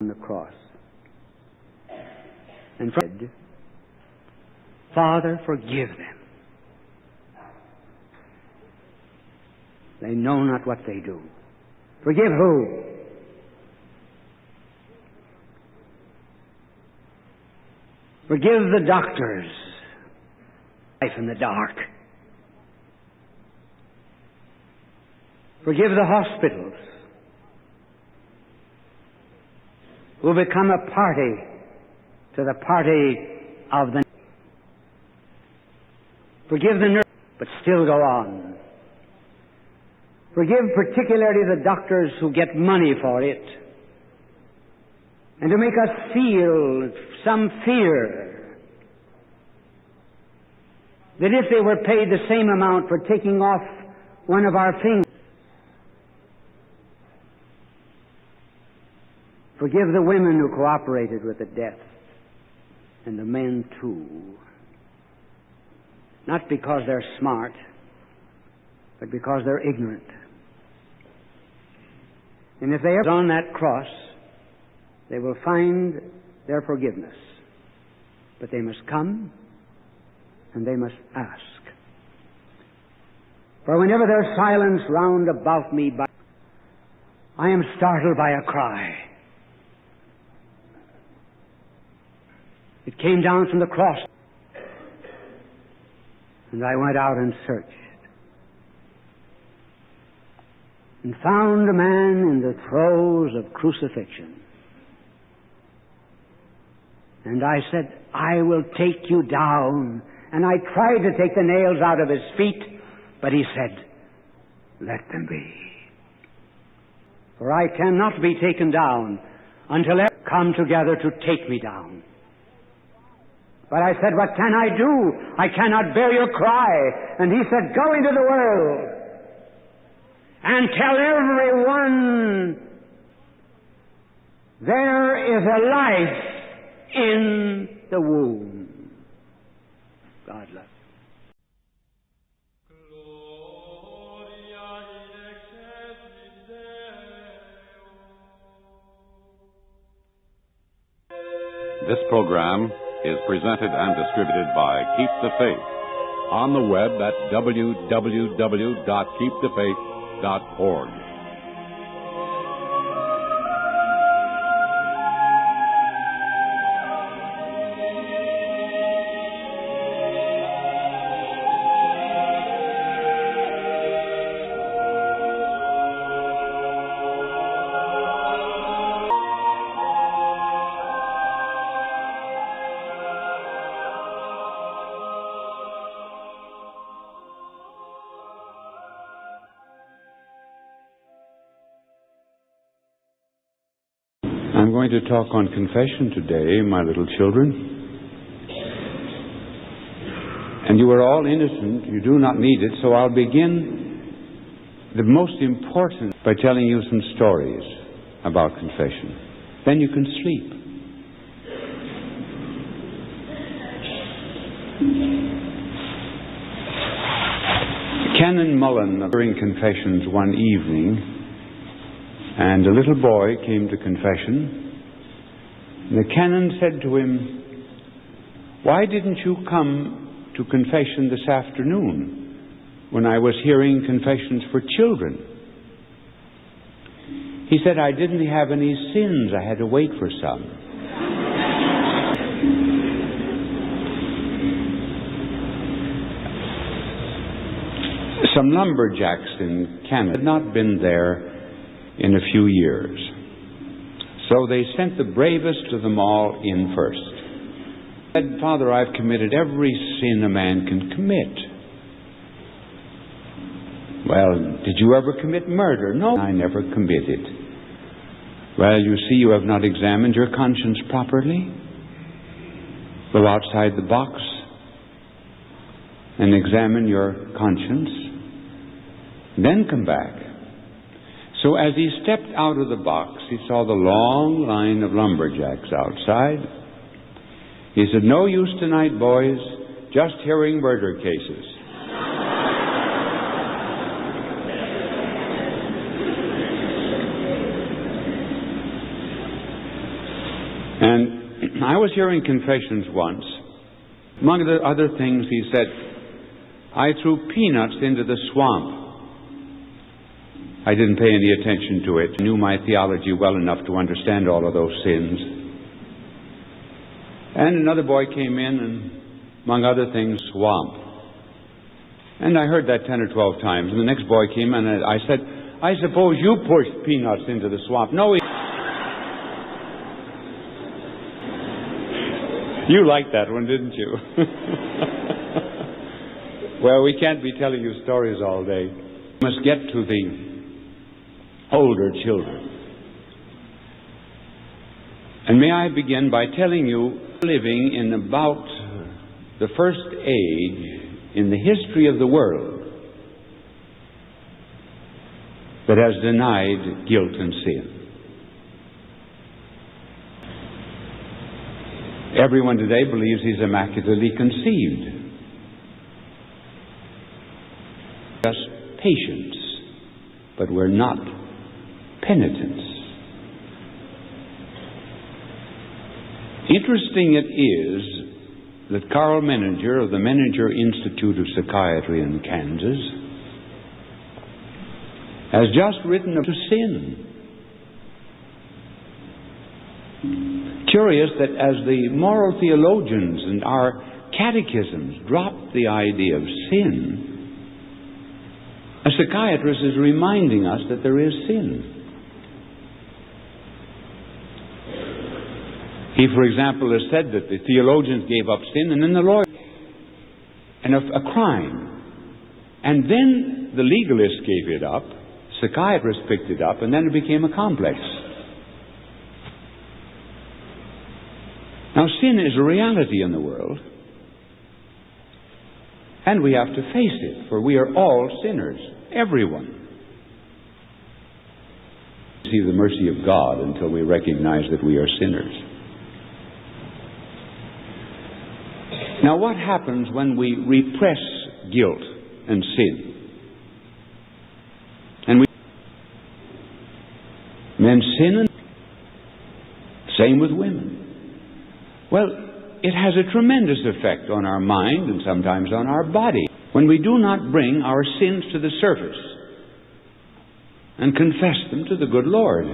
on the cross. And said, Father, forgive them. They know not what they do. Forgive who? Forgive the doctors. Life in the dark. Forgive the hospitals who become a party to the party of the... Forgive the nurses, but still go on. Forgive particularly the doctors who get money for it, and to make us feel some fear that if they were paid the same amount for taking off one of our fingers. Forgive the women who cooperated with the death, and the men too. Not because they're smart, but because they're ignorant. And if they are on that cross, they will find their forgiveness. But they must come and they must ask. For whenever there's silence round about me, I am startled by a cry. It came down from the cross, and I went out and searched, and found a man in the throes of crucifixion. And I said, I will take you down. And I tried to take the nails out of his feet, but he said, let them be. For I cannot be taken down until they come together to take me down. But I said, what can I do? I cannot bear your cry. And he said, go into the world and tell everyone there is a life in the womb. God love. This program is presented and distributed by Keep the Faith on the web at www.keepthefaith.org. I'm going to talk on confession today, my little children. And you are all innocent. You do not need it. So I'll begin the most important by telling you some stories about confession. Then you can sleep. Canon Mullen, during confessions one evening, and a little boy came to confession. And the canon said to him, why didn't you come to confession this afternoon when I was hearing confessions for children? He said, I didn't have any sins. I had to wait for some. Some lumberjacks in Canada had not been there in a few years. So they sent the bravest of them all in first. He said, Father, I've committed every sin a man can commit. Well, did you ever commit murder? No, I never committed. Well, you see, you have not examined your conscience properly. Go outside the box and examine your conscience. Then come back. So as he stepped out of the box, he saw the long line of lumberjacks outside. He said, no use tonight, boys, just hearing murder cases. And I was hearing confessions once. Among the other things, he said, I threw peanuts into the swamp. I didn't pay any attention to it. I knew my theology well enough to understand all of those sins. And another boy came in and, among other things, swamp. And I heard that 10 or 12 times. And the next boy came in and I said, I suppose you pushed peanuts into the swamp. No, you liked that one, didn't you? Well, we can't be telling you stories all day. We must get to the older children. And may I begin by telling you, living in about the first age in the history of the world that has denied guilt and sin. Everyone today believes he's immaculately conceived. Just patience, but we're not penitents. Interesting it is that Carl Menninger of the Menninger Institute of Psychiatry in Kansas has just written about sin. Curious that as the moral theologians and our catechisms dropped the idea of sin, a psychiatrist is reminding us that there is sin. He, for example, has said that the theologians gave up sin and then the lawyers and a crime. And then the legalists gave it up, psychiatrists picked it up, and then it became a complex. Now, sin is a reality in the world, and we have to face it, for we are all sinners, everyone. We see the mercy of God until we recognize that we are sinners. Now, what happens when we repress guilt and sin? And men sin, and same with women. Well, it has a tremendous effect on our mind and sometimes on our body when we do not bring our sins to the surface and confess them to the good Lord.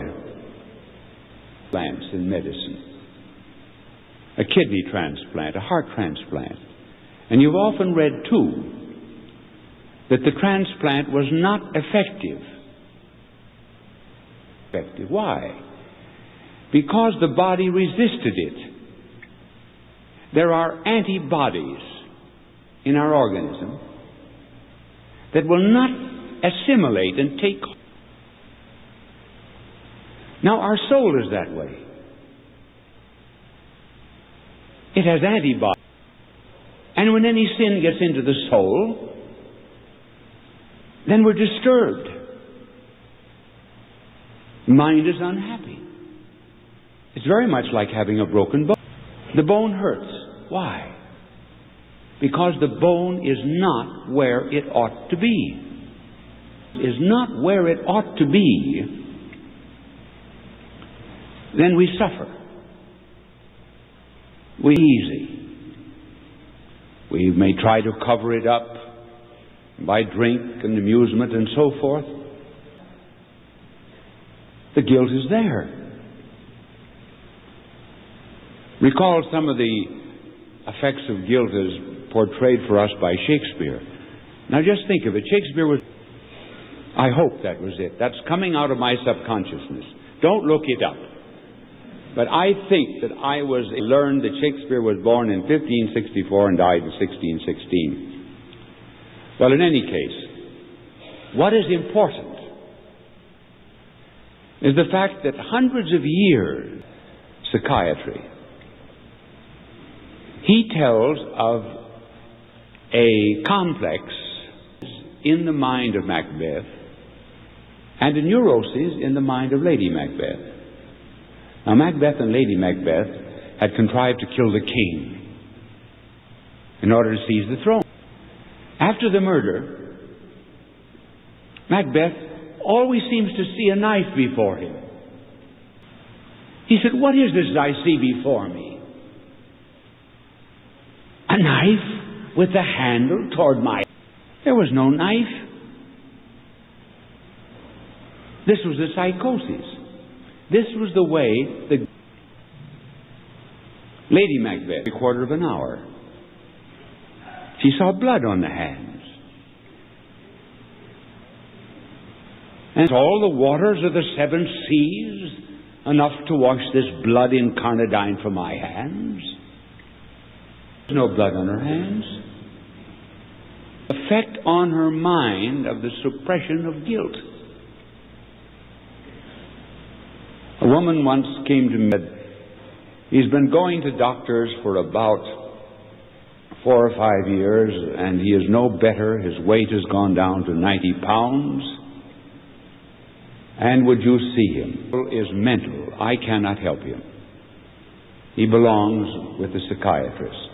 Plants in medicine. A kidney transplant, a heart transplant. And you've often read, too, that the transplant was not effective. Why? Because the body resisted it. There are antibodies in our organism that will not assimilate and take. Now, our soul is that way. It has antibodies. And when any sin gets into the soul, then we're disturbed. Mind is unhappy. It's very much like having a broken bone. The bone hurts. Why? Because the bone is not where it ought to be. It is not where it ought to be. Then we suffer. We're easy. We may try to cover it up by drink and amusement and so forth. The guilt is there. Recall some of the effects of guilt as portrayed for us by Shakespeare. Now just think of it. Shakespeare was... I hope that was it. That's coming out of my subconsciousness. Don't look it up. But I think that I learned that Shakespeare was born in 1564 and died in 1616. Well, in any case, what is important is the fact that hundreds of years psychiatry, he tells of a complex in the mind of Macbeth and a neurosis in the mind of Lady Macbeth. Now, Macbeth and Lady Macbeth had contrived to kill the king in order to seize the throne. After the murder, Macbeth always seems to see a knife before him. He said, "What is this I see before me?" A knife with the handle toward my... There was no knife. This was a psychosis. This was the way the Lady Macbeth, a quarter of an hour. She saw blood on the hands. And all the waters of the seven seas enough to wash this blood incarnadine from my hands? There's no blood on her hands. Effect on her mind of the suppression of guilt. A woman once came to me and said, he's been going to doctors for about 4 or 5 years, and he is no better. His weight has gone down to 90 pounds. And would you see him? He is mental. I cannot help him. He belongs with the psychiatrist.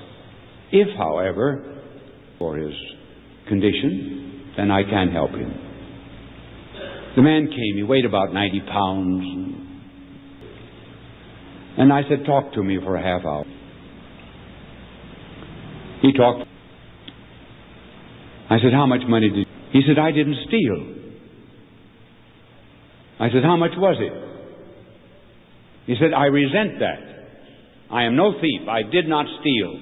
If, however, for his condition, then I can help him. The man came. He weighed about 90 pounds. And I said, "Talk to me for a half hour." He talked. I said, "How much money did you..." He said, "I didn't steal." I said, "How much was it?" He said, "I resent that. I am no thief. I did not steal."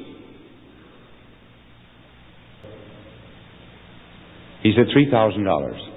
He said, $3,000.